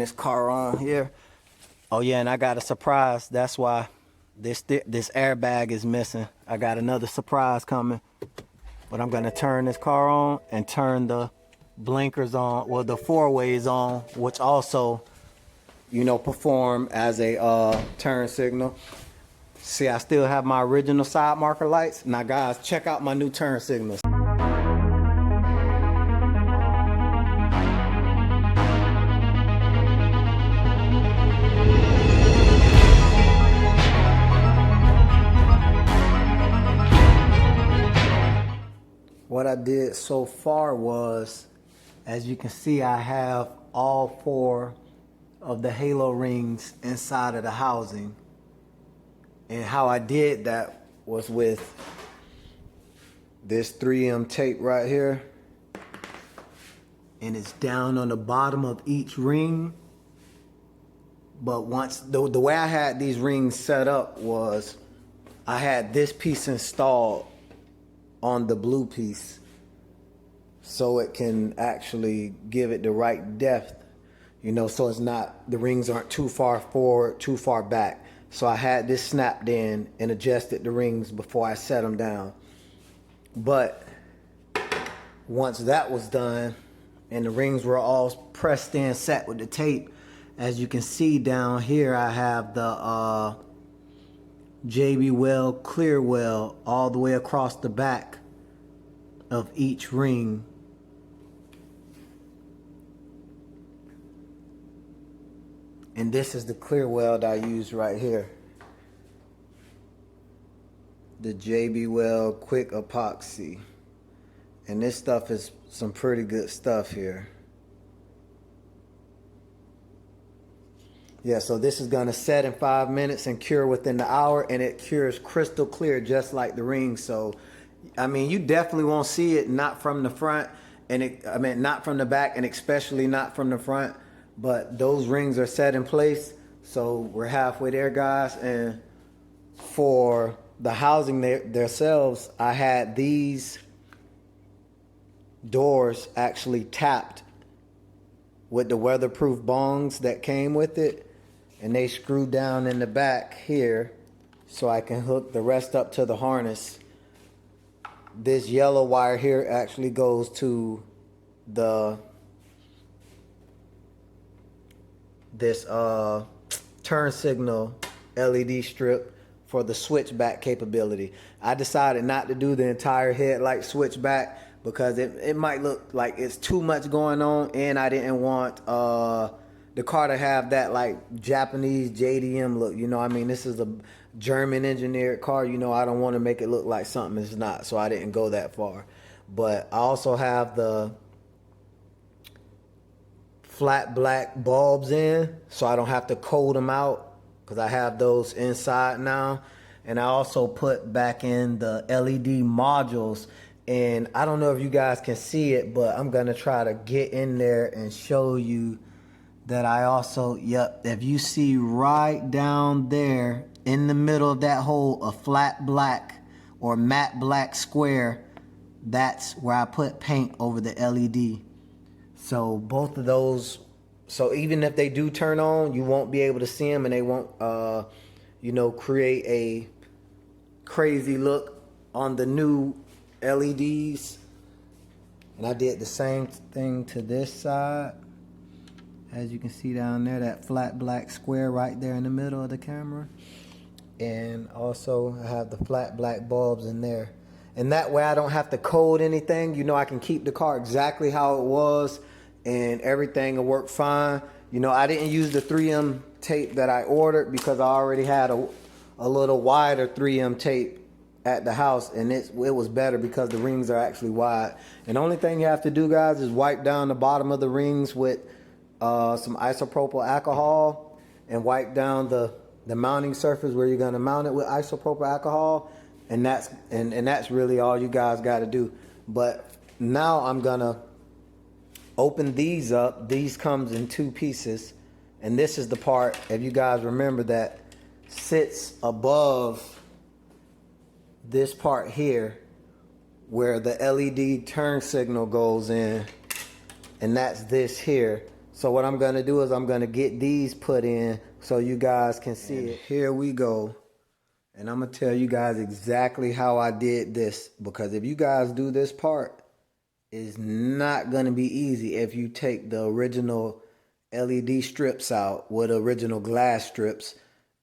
This car on here. Oh yeah, and I got a surprise. That's why this airbag is missing. I got another surprise coming. But I'm gonna turn this car on and turn the blinkers on, well, the four ways on, which also, you know, perform as a turn signal. See, I still have my original side marker lights. Now guys, check out my new turn signals. What I did so far was, as you can see, I have all four of the halo rings inside of the housing. And how I did that was with this 3M tape right here. And it's down on the bottom of each ring. But once, the way I had these rings set up was, I had this piece installed on the blue piece so it can actually give it the right depth, you know, so it's not, the rings aren't too far forward, too far back. So I had this snapped in and adjusted the rings before I set them down. But once that was done and the rings were all pressed in, set with the tape, as you can see down here, I have the JB Weld clear weld all the way across the back of each ring. And this is the clear weld I use right here. The JB Weld Quick Epoxy. And this stuff is some pretty good stuff here. Yeah, so this is gonna set in 5 minutes and cure within the hour, and it cures crystal clear just like the ring. So, I mean, you definitely won't see it not from the front, and not from the back, and especially not from the front. But those rings are set in place, so we're halfway there, guys. And for the housing themselves, I had these doors actually tapped with the weatherproof bongs that came with it. And they screw down in the back here so I can hook the rest up to the harness. This yellow wire here actually goes to this turn signal LED strip for the switchback capability. I decided not to do the entire headlight switchback because it might look like it's too much going on, and I didn't want the car to have that like Japanese JDM look. You know, I mean, this is a German engineered car. You know, I don't want to make it look like something it's not, so I didn't go that far. But I also have the flat black bulbs in, so I don't have to code them out because I have those inside now. And I also put back in the LED modules. And I don't know if you guys can see it, but I'm gonna try to get in there and show you that I also, yep, if you see right down there in the middle of that hole, a flat black or matte black square, that's where I put paint over the LED. So both of those, so even if they do turn on, you won't be able to see them, and they won't, you know, create a crazy look on the new LEDs. And I did the same thing to this side. As you can see down there, that flat black square right there in the middle of the camera. And also I have the flat black bulbs in there. And that way I don't have to code anything. You know, I can keep the car exactly how it was and everything will work fine. You know, I didn't use the 3M tape that I ordered because I already had a little wider 3M tape at the house, and it was better because the rings are actually wide. And the only thing you have to do, guys, is wipe down the bottom of the rings with some isopropyl alcohol, and wipe down the mounting surface where you're going to mount it with isopropyl alcohol, and that's really all you guys got to do. But now I'm gonna open these up. These comes in two pieces, and this is the part, if you guys remember, that sits above this part here where the LED turn signal goes in, and that's this here. So what I'm gonna do is I'm gonna get these put in so you guys can see it. Here we go. And I'm gonna tell you guys exactly how I did this, because if you guys do this part, it's not gonna be easy if you take the original LED strips out with original glass strips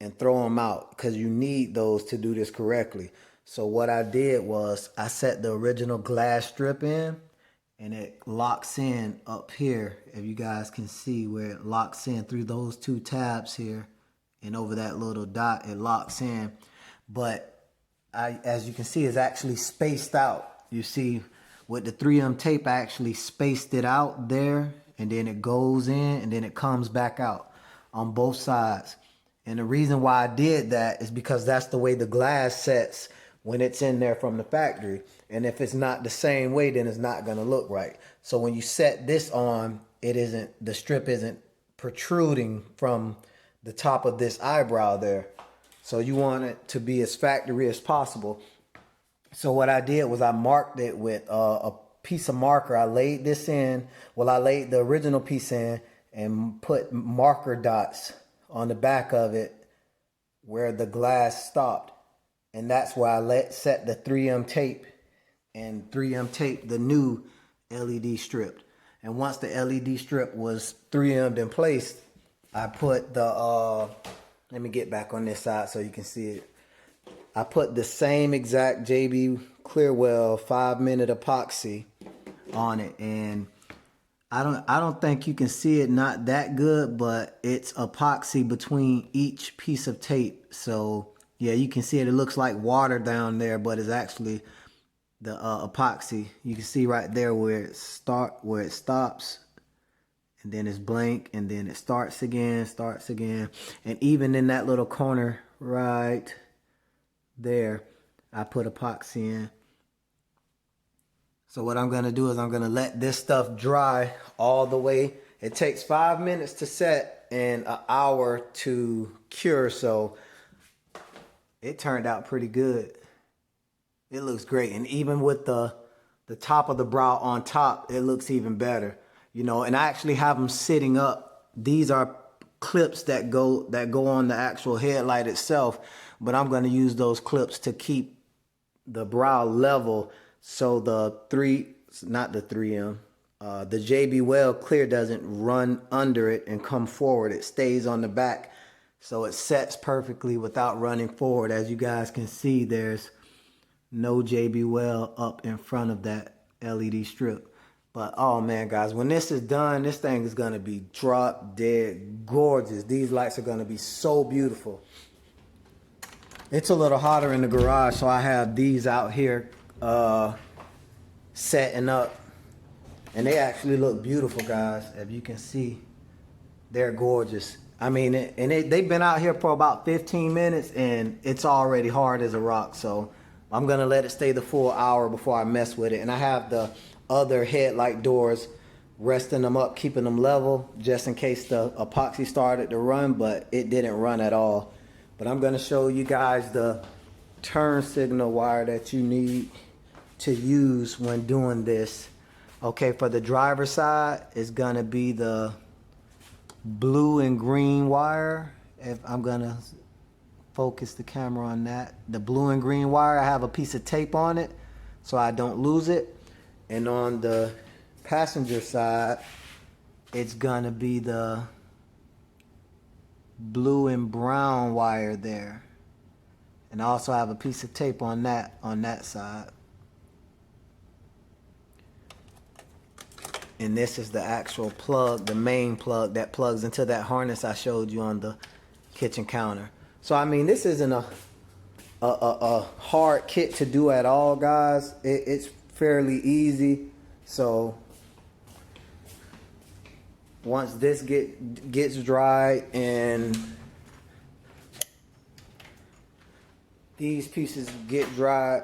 and throw them out, because you need those to do this correctly. So what I did was I set the original glass strip in, and it locks in up here. If you guys can see where it locks in through those two tabs here, and over that little dot, it locks in. But as you can see, it's actually spaced out. You see, with the 3M tape, I actually spaced it out there, and then it goes in, and then it comes back out on both sides. And the reason why I did that is because that's the way the glass sets when it's in there from the factory. And if it's not the same way, then it's not gonna look right. So when you set this on, the strip isn't protruding from the top of this eyebrow there. So you want it to be as factory as possible. So what I did was I marked it with a piece of marker. I laid this in, I laid the original piece in and put marker dots on the back of it where the glass stopped. And that's where I set the 3M tape, and 3M tape the new LED strip. And once the LED strip was 3M'd in place, I put the, let me get back on this side so you can see it. I put the same exact JB Clearwell 5-minute epoxy on it, and I don't think you can see it not that good, but it's epoxy between each piece of tape. So yeah, you can see it. It looks like water down there, but it's actually the epoxy. You can see right there where it stops, and then it's blank, and then it starts again. And even in that little corner right there, I put epoxy in. So what I'm gonna do is I'm gonna let this stuff dry all the way. It takes 5 minutes to set and an hour to cure. So it turned out pretty good. It looks great. And even with the top of the brow on top, it looks even better. You know, and I actually have them sitting up. These are clips that go on the actual headlight itself, but I'm going to use those clips to keep the brow level, so the JB Well Clear doesn't run under it and come forward. It stays on the back, so it sets perfectly without running forward. As you guys can see, there's no JB Well up in front of that LED strip. But oh man, guys, when this is done, this thing is gonna be drop dead gorgeous. These lights are gonna be so beautiful. It's a little hotter in the garage, so I have these out here setting up, and they actually look beautiful, guys. If you can see, they're gorgeous. I mean, they've been out here for about 15 minutes, and it's already hard as a rock. So I'm gonna let it stay the full hour before I mess with it. And I have the other headlight doors, resting them up, keeping them level, just in case the epoxy started to run, but it didn't run at all. But I'm gonna show you guys the turn signal wire that you need to use when doing this. Okay, for the driver's side, it's gonna be the blue and green wire. If I'm gonna focus the camera on that, the blue and green wire, I have a piece of tape on it so I don't lose it. And on the passenger side, it's gonna be the blue and brown wire there. And I also have a piece of tape on that side. And this is the actual plug, the main plug that plugs into that harness I showed you on the kitchen counter. So I mean, this isn't a hard kit to do at all, guys. It's fairly easy. So once this gets dry and these pieces get dry,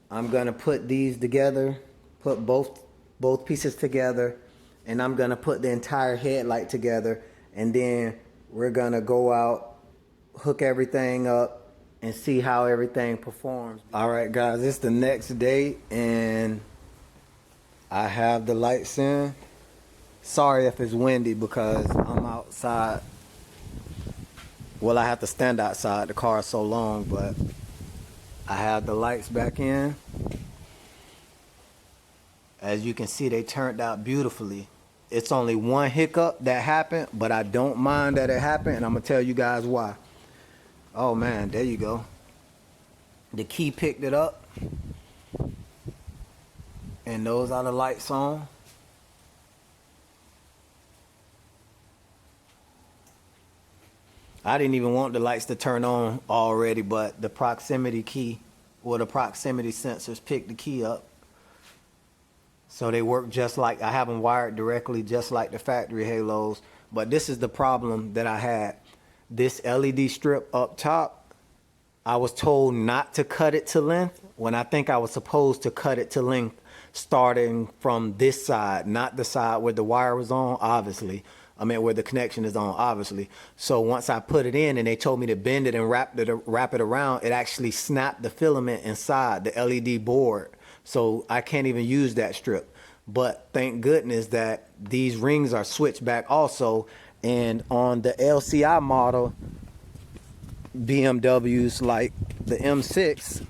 I'm gonna put these together, put both pieces together, and I'm gonna put the entire headlight together, and then we're gonna go out, hook everything up, and see how everything performs. All right, guys, it's the next day, and I have the lights in. Sorry if it's windy because I'm outside. Well, I have to stand outside. The car is so long, but I have the lights back in. As you can see, they turned out beautifully. It's only one hiccup that happened, but I don't mind that it happened, and I'm gonna tell you guys why. Oh man, there you go. The key picked it up, and those are the lights on. I didn't even want the lights to turn on already, but the proximity key or the proximity sensors picked the key up. So they work just like, I have them wired directly just like the factory halos. But this is the problem that I had. This LED strip up top, I was told not to cut it to length when I think I was supposed to cut it to length starting from this side, not the side where the wire was on, obviously. I mean, where the connection is on, obviously. So once I put it in and they told me to bend it and wrap it around, it actually snapped the filament inside the LED board. So I can't even use that strip. But thank goodness that these rings are switched back also. And on the LCI model, BMWs like the M6,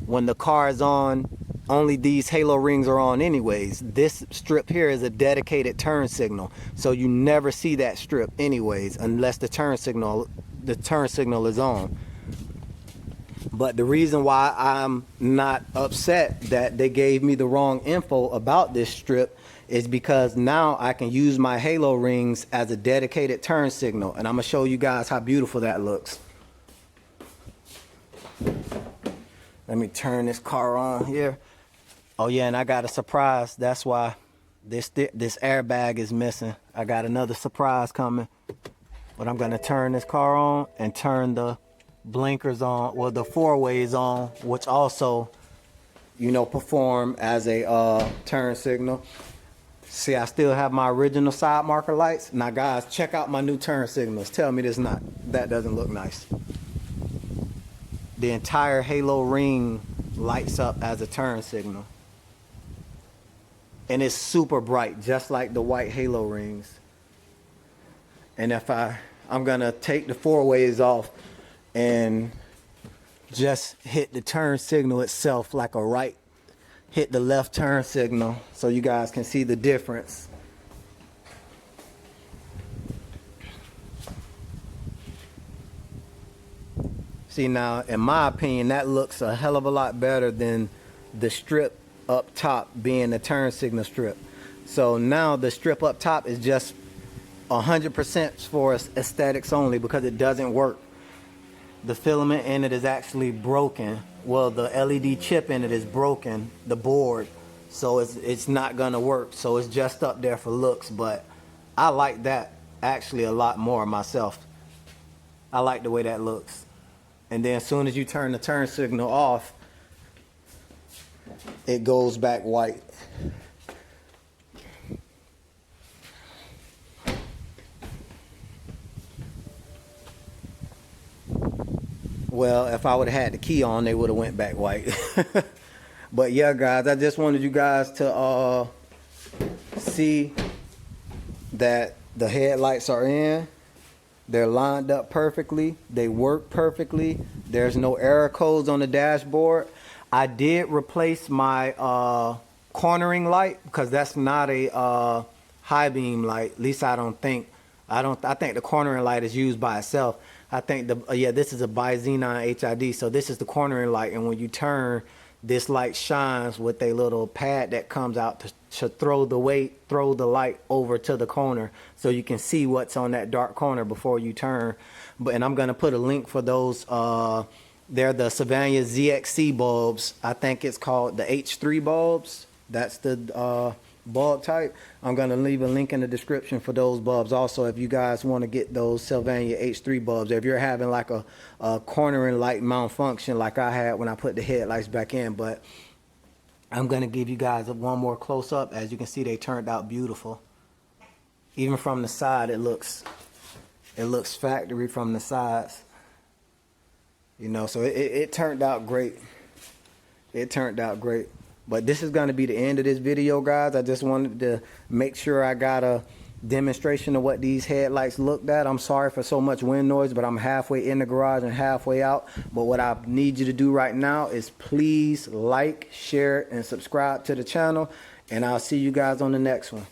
when the car is on, only these halo rings are on anyways. This strip here is a dedicated turn signal. So you never see that strip anyways unless the turn signal is on. But the reason why I'm not upset that they gave me the wrong info about this strip is because now I can use my halo rings as a dedicated turn signal. And I'm gonna show you guys how beautiful that looks. Let me turn this car on here. Oh yeah, and I got a surprise. That's why this airbag is missing. I got another surprise coming. But I'm gonna turn this car on and turn the blinkers on, well, the four ways on, which also, you know, perform as a turn signal. See, I still have my original side marker lights. Now guys, check out my new turn signals. Tell me that doesn't look nice. The entire halo ring lights up as a turn signal. And it's super bright, just like the white halo rings. And if I'm gonna take the four ways off and just hit the turn signal itself like a right, hit the left turn signal so you guys can see the difference. See, now, in my opinion, that looks a hell of a lot better than the strip up top being the turn signal strip. So now the strip up top is just 100% for aesthetics only because it doesn't work. The filament in it is actually broken. Well, the LED chip in it is broken, the board, so it's not gonna work. So it's just up there for looks, but I like that actually a lot more myself. I like the way that looks. And then as soon as you turn the turn signal off, it goes back white. Well, if I would have had the key on, they would have went back white. But yeah, guys, I just wanted you guys to see that the headlights are in. They're lined up perfectly. They work perfectly. There's no error codes on the dashboard. I did replace my cornering light because that's not a high beam light. At least I don't think. I think the cornering light is used by itself. I think this is a bi-xenon HID. So this is the cornering light, and when you turn, this light shines with a little pad that comes out to throw the light over to the corner so you can see what's on that dark corner before you turn. And I'm gonna put a link for those. They're the Savannah ZXC bulbs. I think it's called the H3 bulbs. That's the bulb type. I'm gonna leave a link in the description for those bulbs also if you guys want to get those Sylvania H3 bulbs. If you're having like a cornering light malfunction like I had when I put the headlights back in. But I'm gonna give you guys one more close up. As you can see, they turned out beautiful. Even from the side, it looks factory from the sides. You know, so it turned out great. It turned out great. But this is going to be the end of this video, guys. I just wanted to make sure I got a demonstration of what these headlights looked at. I'm sorry for so much wind noise, but I'm halfway in the garage and halfway out. But what I need you to do right now is please like, share, and subscribe to the channel. And I'll see you guys on the next one.